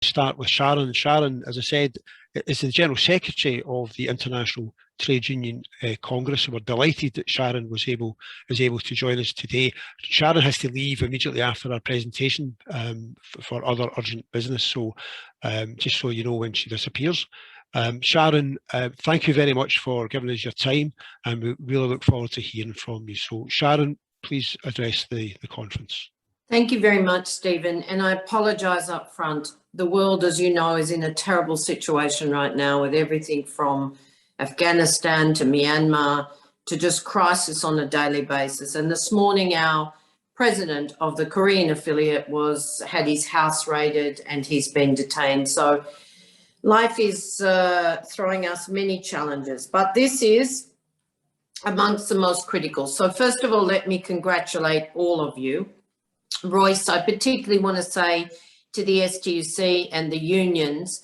start with Sharan. Sharan, as I said, is the General Secretary of the International Trade Union Congress. So we're delighted that Sharan was able to join us today. Sharan has to leave immediately after our presentation for other urgent business. So just so you know when she disappears. Sharan, thank you very much for giving us your time, and we really look forward to hearing from you. So Sharan, please address the conference. Thank you very much, Stephen, and I apologise up front. The world, as you know, is in a terrible situation right now with everything from Afghanistan to Myanmar to just crisis on a daily basis. And this morning, our president of the Korean affiliate had his house raided and he's been detained. So life is throwing us many challenges, but this is amongst the most critical. So first of all, let me congratulate all of you. Royce, I particularly want to say to the ITUC and the unions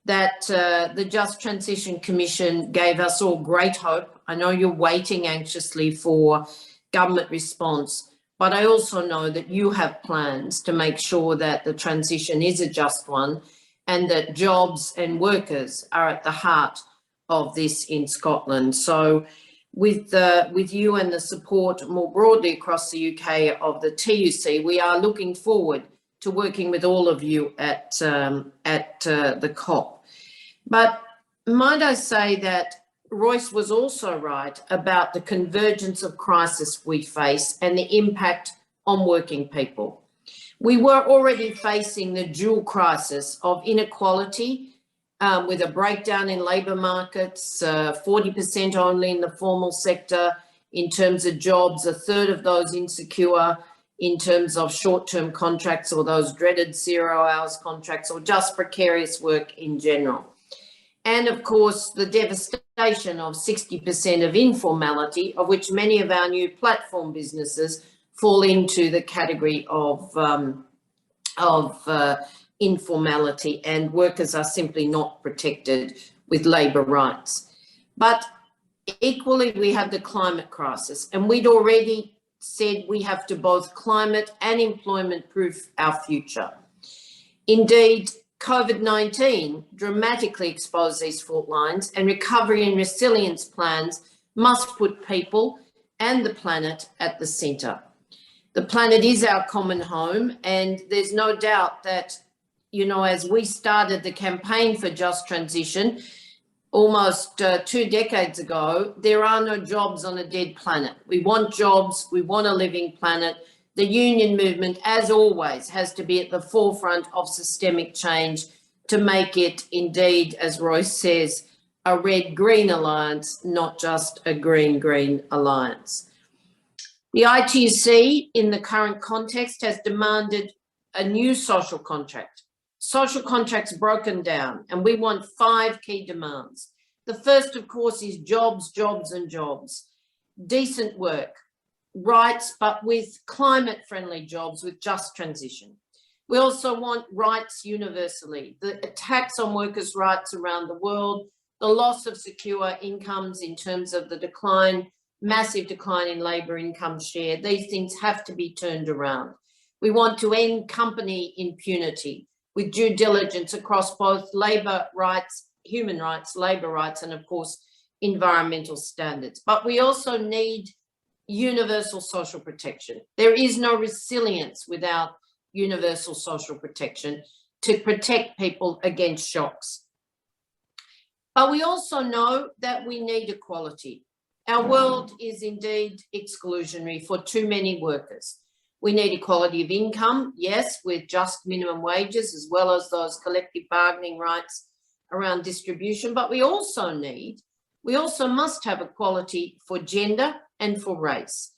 that the Just Transition Commission gave us all great hope. I know you're waiting anxiously for government response, but I also know that you have plans to make sure that the transition is a just one and that jobs and workers are at the heart of this in Scotland. So with you and the support more broadly across the UK of the TUC, we are looking forward to working with all of you at the COP. But might I say that Royce was also right about the convergence of crisis we face and the impact on working people. We were already facing the dual crisis of inequality with a breakdown in labour markets, 40% only in the formal sector in terms of jobs, a third of those insecure in terms of short-term contracts or those dreaded 0 hours contracts or just precarious work in general. And of course, the devastation of 60% of informality, of which many of our new platform businesses fall into the category of informality, and workers are simply not protected with labour rights. But equally, we have the climate crisis, and we'd already said we have to both climate and employment proof our future. Indeed, COVID-19 dramatically exposed these fault lines, and recovery and resilience plans must put people and the planet at the centre. The planet is our common home, and there's no doubt that, you know, as we started the campaign for Just Transition almost 2 decades ago, there are no jobs on a dead planet. We want jobs, we want a living planet. The union movement, as always, has to be at the forefront of systemic change to make it indeed, as Royce says, a red-green alliance, not just a green-green alliance. The ITUC, in the current context, has demanded a new social contract. Social contracts broken down, and we want 5 key demands. The first, of course, is jobs, jobs and jobs. Decent work, rights, but with climate-friendly jobs with just transition. We also want rights universally. The attacks on workers' rights around the world, the loss of secure incomes in terms of the decline, massive decline in labour income share, these things have to be turned around. We want to end company impunity with due diligence across both labour rights, human rights, labour rights, and of course, environmental standards. But we also need universal social protection. There is no resilience without universal social protection to protect people against shocks. But we also know that we need equality. Our world is indeed exclusionary for too many workers. We need equality of income, yes, with just minimum wages, as well as those collective bargaining rights around distribution, but we also must have equality for gender and for race.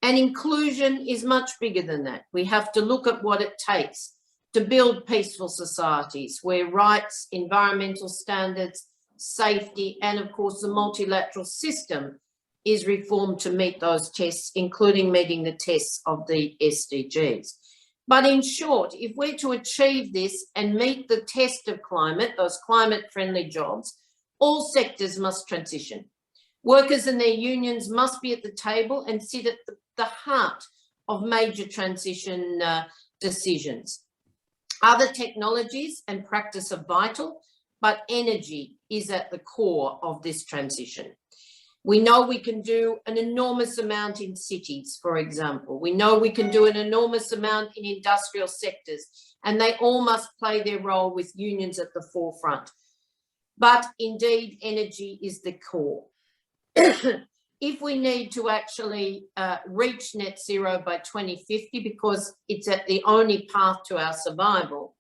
And inclusion is much bigger than that. We have to look at what it takes to build peaceful societies where rights, environmental standards, safety, and of course the multilateral system is reformed to meet those tests, including meeting the tests of the SDGs. But in short, if we're to achieve this and meet the test of climate, those climate-friendly jobs, all sectors must transition. Workers and their unions must be at the table and sit at the heart of major transition decisions. Other technologies and practice are vital, but energy is at the core of this transition. We know we can do an enormous amount in cities, for example. We know we can do an enormous amount in industrial sectors, and they all must play their role with unions at the forefront. But indeed, energy is the core. If we need to actually reach net zero by 2050, because it's the only path to our survival,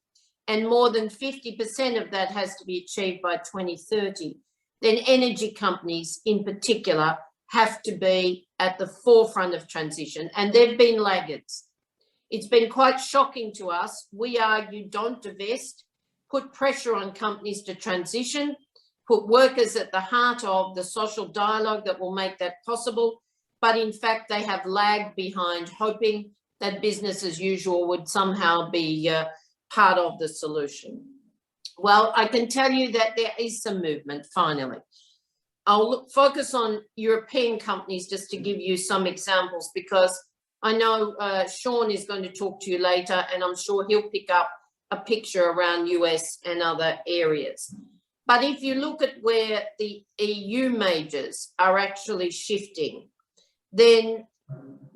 and more than 50% of that has to be achieved by 2030, then energy companies in particular have to be at the forefront of transition, and they've been laggards. It's been quite shocking to us. We argue don't divest, put pressure on companies to transition, put workers at the heart of the social dialogue that will make that possible, but in fact they have lagged behind, hoping that business as usual would somehow be part of the solution. Well, I can tell you that there is some movement, finally. I'll focus on European companies just to give you some examples, because I know Sean is going to talk to you later, and I'm sure he'll pick up a picture around US and other areas. But if you look at where the EU majors are actually shifting, then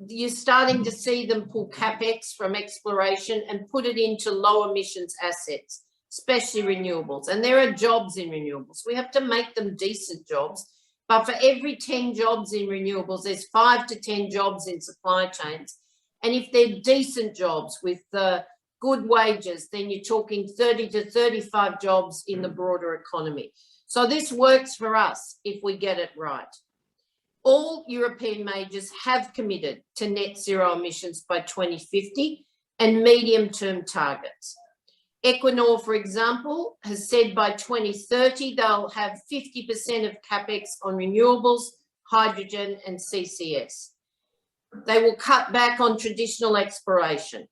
you're starting to see them pull capex from exploration and put it into low emissions assets, especially renewables. And there are jobs in renewables. We have to make them decent jobs. But for every 10 jobs in renewables, there's 5 to 10 jobs in supply chains. And if they're decent jobs with good wages, then you're talking 30 to 35 jobs in the broader economy. So this works for us if we get it right. All European majors have committed to net zero emissions by 2050 and medium-term targets. Equinor, for example, has said by 2030 they'll have 50% of capex on renewables, hydrogen and CCS. They will cut back on traditional exploration.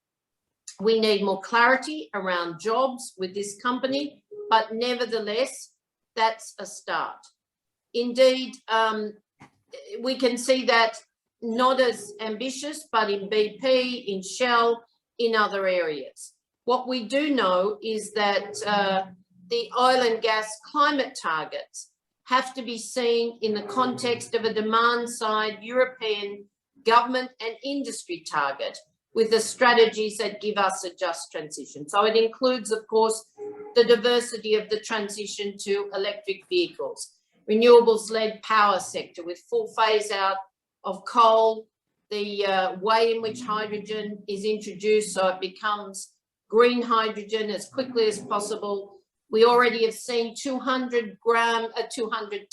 We need more clarity around jobs with this company, but nevertheless, that's a start. Indeed, we can see that not as ambitious, but in BP, in Shell, in other areas. What we do know is that the oil and gas climate targets have to be seen in the context of a demand side European government and industry target with the strategies that give us a just transition. So it includes, of course, the diversity of the transition to electric vehicles, renewables-led power sector with full phase out of coal, the way in which hydrogen is introduced so it becomes green hydrogen as quickly as possible. We already have seen 200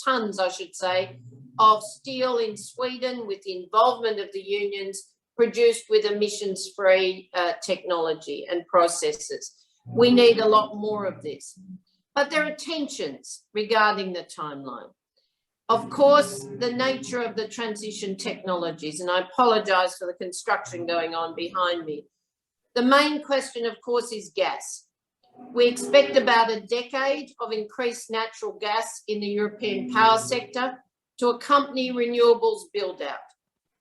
tons, I should say, of steel in Sweden with the involvement of the unions produced with emissions-free technology and processes. We need a lot more of this. But there are tensions regarding the timeline. Of course, the nature of the transition technologies, and I apologise for the construction going on behind me. The main question, of course, is gas. We expect about a decade of increased natural gas in the European power sector to accompany renewables build-out.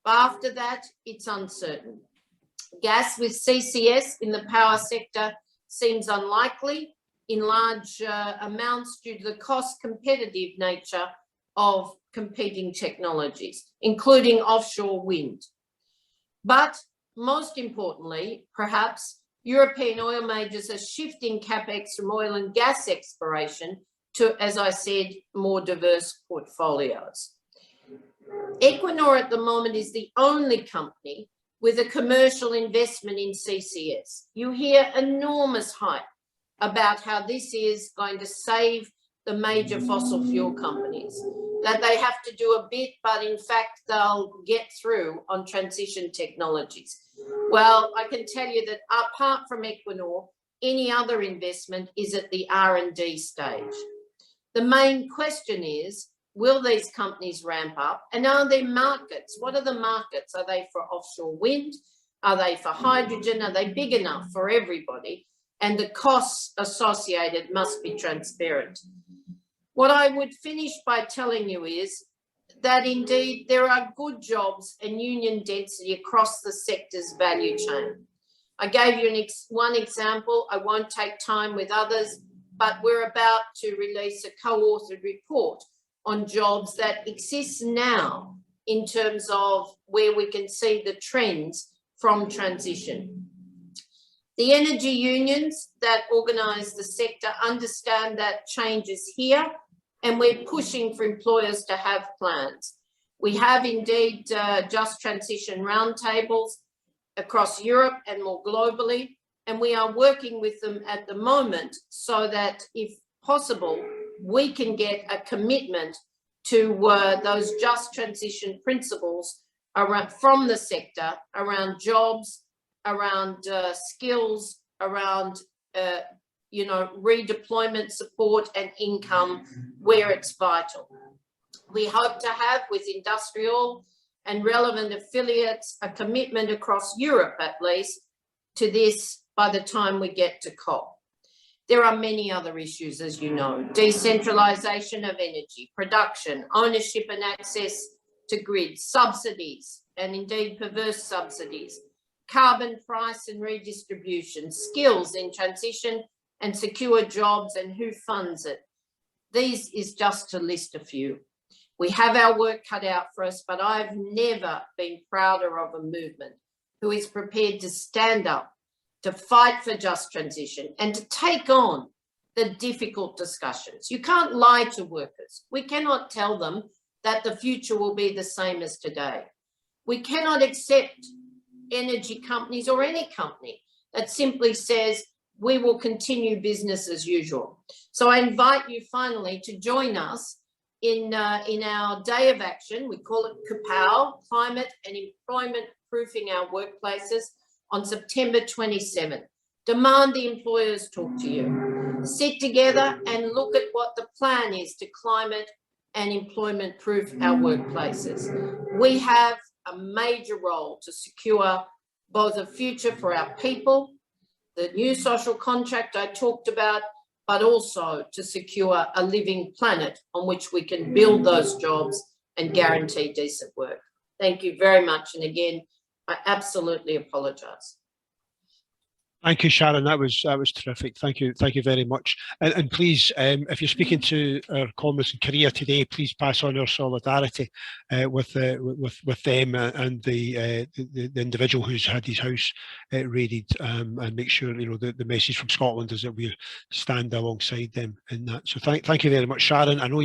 But after that, it's uncertain. Gas with CCS in the power sector seems unlikely in large amounts due to the cost-competitive nature of competing technologies, including offshore wind. But most importantly, perhaps, European oil majors are shifting capex from oil and gas exploration to, as I said, more diverse portfolios. Equinor at the moment is the only company with a commercial investment in CCS. You hear enormous hype about how this is going to save the major fossil fuel companies, that they have to do a bit, but in fact, they'll get through on transition technologies. Well, I can tell you that apart from Equinor, any other investment is at the R&D stage. The main question is, will these companies ramp up? And are there markets? What are the markets? Are they for offshore wind? Are they for hydrogen? Are they big enough for everybody? And the costs associated must be transparent. What I would finish by telling you is that indeed there are good jobs and union density across the sector's value chain. I gave you one example. I won't take time with others, but we're about to release a co-authored report on jobs that exist now in terms of where we can see the trends from transition. The energy unions that organise the sector understand that change is here, and we're pushing for employers to have plans. We have indeed just transition roundtables across Europe and more globally, and we are working with them at the moment so that, if possible, we can get a commitment to those just transition principles around, from the sector, around jobs, around skills, around redeployment support and income where it's vital. We hope to have, with industrial and relevant affiliates, a commitment across Europe at least to this by the time we get to COP. There are many other issues, as you know: decentralisation of energy, production, ownership and access to grids, subsidies, and indeed perverse subsidies, carbon price and redistribution, skills in transition and secure jobs, and who funds it. These is just to list a few. We have our work cut out for us, but I've never been prouder of a movement who is prepared to stand up, to fight for just transition, and to take on the difficult discussions. You can't lie to workers. We cannot tell them that the future will be the same as today. We cannot accept energy companies or any company that simply says we will continue business as usual. So I invite you finally to join us in our day of action. We call it CAPOW, Climate and Employment Proofing Our Workplaces, on September 27th. Demand the employers talk to you. Sit together and look at what the plan is to climate and employment proof our workplaces. We have a major role to secure both a future for our people, the new social contract I talked about, but also to secure a living planet on which we can build those jobs and guarantee decent work. Thank you very much. And again, I absolutely apologise. Thank you, Sharon. That was terrific. Thank you very much. And please, if you're speaking to our comrades in Korea today, please pass on our solidarity with them and the individual who's had his house raided, and make sure the message from Scotland is that we stand alongside them in that. So thank you very much, Sharon. I know